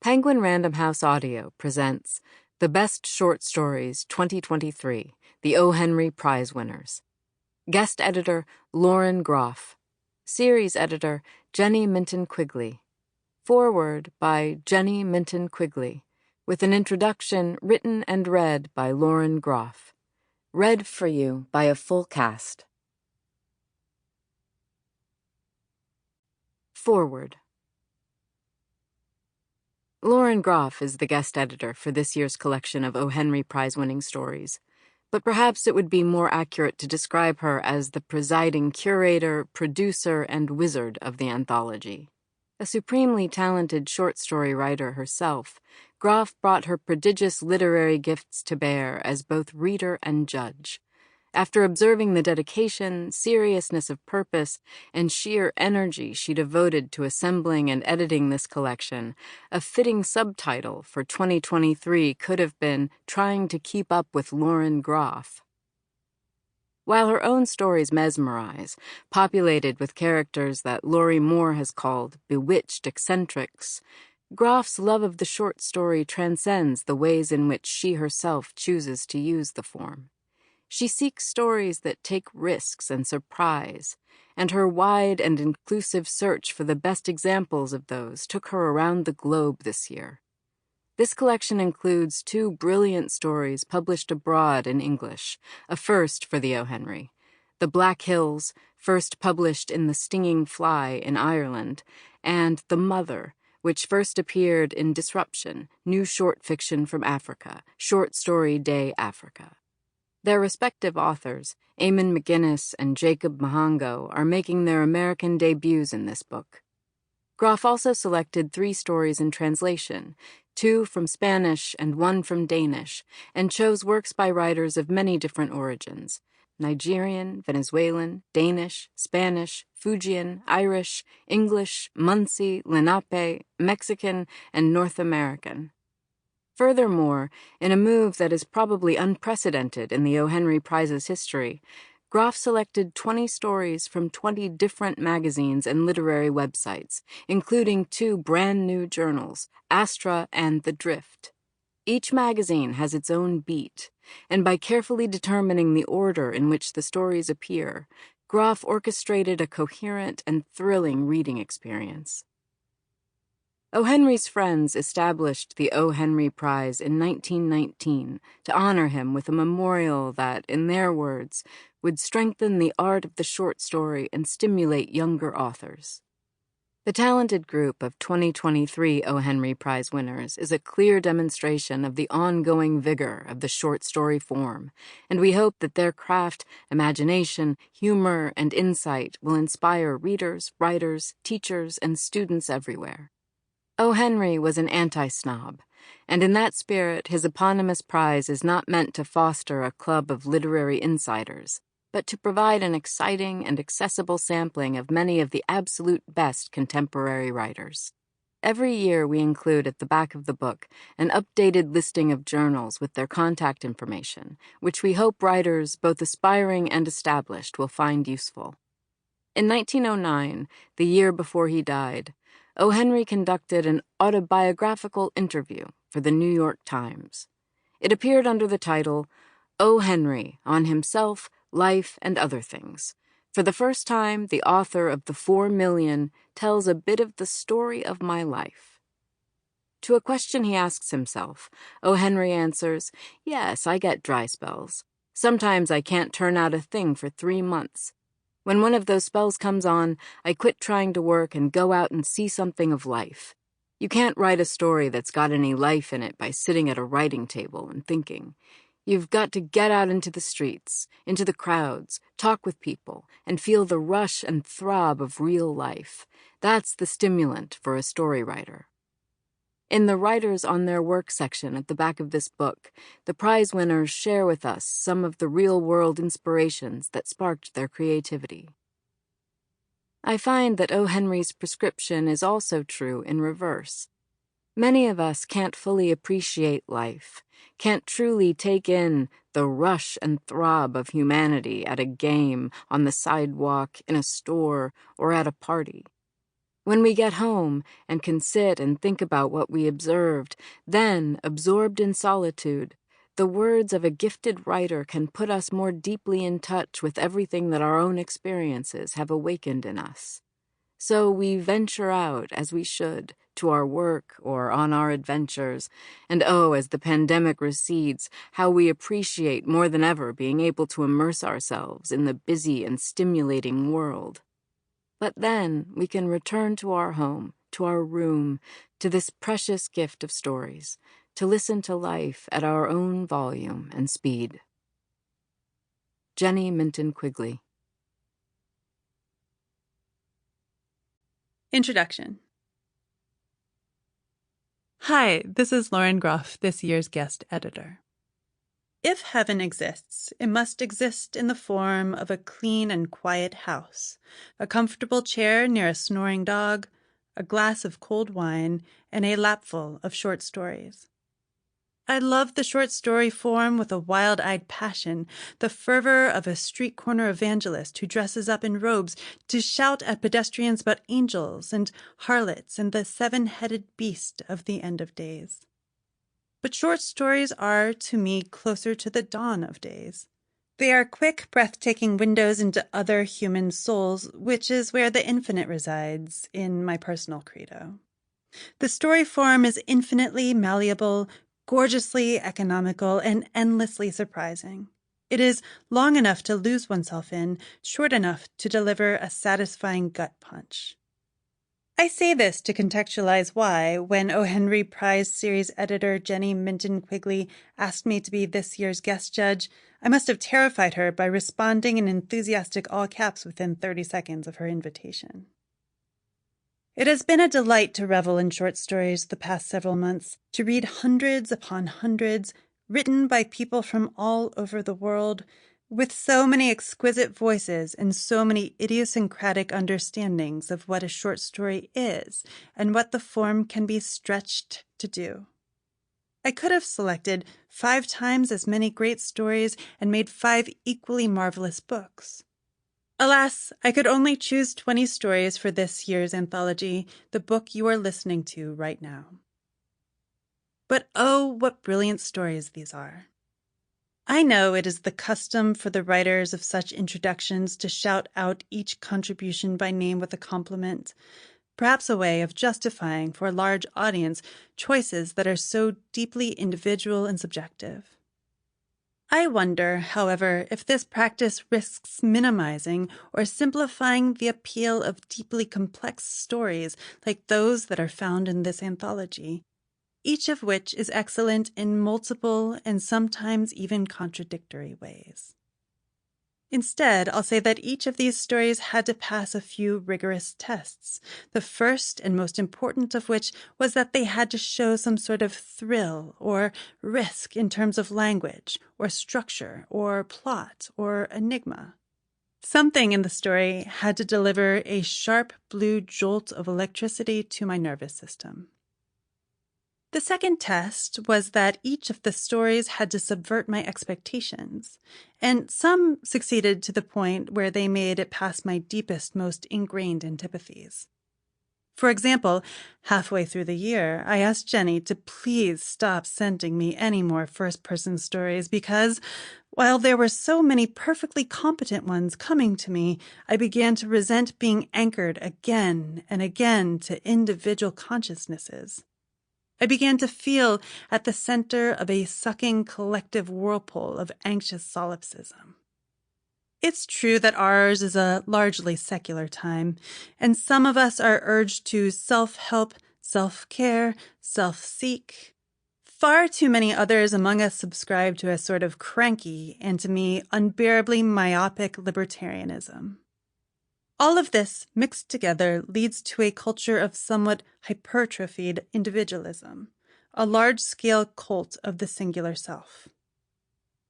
Penguin Random House Audio presents The Best Short Stories 2023, the O. Henry Prize winners. Guest editor, Lauren Groff. Series editor, Jenny Minton Quigley. Foreword by Jenny Minton Quigley, with an introduction written and read by Lauren Groff. Read for you by a full cast. Foreword. Lauren Groff is the guest editor for this year's collection of O. Henry Prize-winning stories, but perhaps it would be more accurate to describe her as the presiding curator, producer, and wizard of the anthology. A supremely talented short story writer herself, Groff brought her prodigious literary gifts to bear as both reader and judge. After observing the dedication, seriousness of purpose, and sheer energy she devoted to assembling and editing this collection, a fitting subtitle for 2023 could have been Trying to Keep Up with Lauren Groff. While her own stories mesmerize, populated with characters that Laurie Moore has called bewitched eccentrics, Groff's love of the short story transcends the ways in which she herself chooses to use the form. She seeks stories that take risks and surprise, and her wide and inclusive search for the best examples of those took her around the globe this year. This collection includes 2 brilliant stories published abroad in English, a first for the O. Henry. The Black Hills, first published in The Stinging Fly in Ireland, and The Mother, which first appeared in Disruption, New Short Fiction from Africa, Short Story Day Africa. Their respective authors, Eamon McGuinness and Jacob Mahango, are making their American debuts in this book. Groff also selected 3 stories in translation, 2 from Spanish and 1 from Danish, and chose works by writers of many different origins: Nigerian, Venezuelan, Danish, Spanish, Fujian, Irish, English, Munsee, Lenape, Mexican, and North American. Furthermore, in a move that is probably unprecedented in the O. Henry Prize's history, Groff selected 20 stories from 20 different magazines and literary websites, including 2 brand-new journals, Astra and The Drift. Each magazine has its own beat, and by carefully determining the order in which the stories appear, Groff orchestrated a coherent and thrilling reading experience. O. Henry's friends established the O. Henry Prize in 1919 to honor him with a memorial that, in their words, would strengthen the art of the short story and stimulate younger authors. The talented group of 2023 O. Henry Prize winners is a clear demonstration of the ongoing vigor of the short story form, and we hope that their craft, imagination, humor, and insight will inspire readers, writers, teachers, and students everywhere. O. Henry was an anti-snob, and in that spirit his eponymous prize is not meant to foster a club of literary insiders, but to provide an exciting and accessible sampling of many of the absolute best contemporary writers. Every year we include at the back of the book an updated listing of journals with their contact information, which we hope writers, both aspiring and established, will find useful. In 1909, the year before he died, O. Henry conducted an autobiographical interview for the New York Times. It appeared under the title, O. Henry, on Himself, Life, and Other Things. For the first time, the author of The 4 Million tells a bit of the story of my life. To a question he asks himself, O. Henry answers, "Yes, I get dry spells. Sometimes I can't turn out a thing for 3 months. When one of those spells comes on, I quit trying to work and go out and see something of life. You can't write a story that's got any life in it by sitting at a writing table and thinking. You've got to get out into the streets, into the crowds, talk with people, and feel the rush and throb of real life. That's the stimulant for a story writer." In the Writers on Their Work section at the back of this book, the prize winners share with us some of the real-world inspirations that sparked their creativity. I find that O. Henry's prescription is also true in reverse. Many of us can't fully appreciate life, can't truly take in the rush and throb of humanity at a game, on the sidewalk, in a store, or at a party. When we get home and can sit and think about what we observed, then, absorbed in solitude, the words of a gifted writer can put us more deeply in touch with everything that our own experiences have awakened in us. So we venture out, as we should, to our work or on our adventures, and oh, as the pandemic recedes, how we appreciate more than ever being able to immerse ourselves in the busy and stimulating world. But then we can return to our home, to our room, to this precious gift of stories, to listen to life at our own volume and speed. Jenny Minton Quigley. Introduction. Hi, this is Lauren Groff, this year's guest editor. If heaven exists, it must exist in the form of a clean and quiet house, a comfortable chair near a snoring dog, a glass of cold wine, and a lapful of short stories. I love the short story form with a wild-eyed passion, the fervor of a street corner evangelist who dresses up in robes to shout at pedestrians about angels and harlots and the seven-headed beast of the end of days. But short stories are, to me, closer to the dawn of days. They are quick, breathtaking windows into other human souls, which is where the infinite resides in my personal credo. The story form is infinitely malleable, gorgeously economical, and endlessly surprising. It is long enough to lose oneself in, short enough to deliver a satisfying gut punch. I say this to contextualize why, when O. Henry Prize Series editor Jenny Minton Quigley asked me to be this year's guest judge, I must have terrified her by responding in enthusiastic all caps within 30 seconds of her invitation. It has been a delight to revel in short stories the past several months, to read hundreds upon hundreds, written by people from all over the world, with so many exquisite voices and so many idiosyncratic understandings of what a short story is and what the form can be stretched to do. I could have selected 5 times as many great stories and made 5 equally marvelous books. Alas, I could only choose 20 stories for this year's anthology, the book you are listening to right now. But oh, what brilliant stories these are. I know it is the custom for the writers of such introductions to shout out each contribution by name with a compliment, perhaps a way of justifying for a large audience choices that are so deeply individual and subjective. I wonder, however, if this practice risks minimizing or simplifying the appeal of deeply complex stories like those that are found in this anthology, each of which is excellent in multiple and sometimes even contradictory ways. Instead, I'll say that each of these stories had to pass a few rigorous tests, the first and most important of which was that they had to show some sort of thrill or risk in terms of language or structure or plot or enigma. Something in the story had to deliver a sharp blue jolt of electricity to my nervous system. The second test was that each of the stories had to subvert my expectations, and some succeeded to the point where they made it past my deepest, most ingrained antipathies. For example, halfway through the year, I asked Jenny to please stop sending me any more first-person stories because, while there were so many perfectly competent ones coming to me, I began to resent being anchored again and again to individual consciousnesses. I began to feel at the center of a sucking collective whirlpool of anxious solipsism. It's true that ours is a largely secular time, and some of us are urged to self-help, self-care, self-seek. Far too many others among us subscribe to a sort of cranky and, to me, unbearably myopic libertarianism. All of this, mixed together, leads to a culture of somewhat hypertrophied individualism, a large-scale cult of the singular self.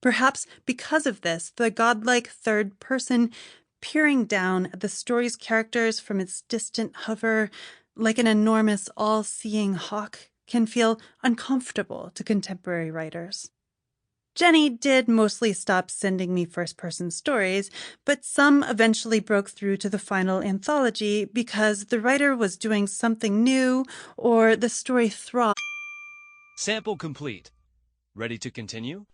Perhaps because of this, the godlike third person peering down at the story's characters from its distant hover, like an enormous all-seeing hawk, can feel uncomfortable to contemporary writers. Jenny did mostly stop sending me first-person stories, but some eventually broke through to the final anthology because the writer was doing something new or the story thrived. Sample complete. Ready to continue?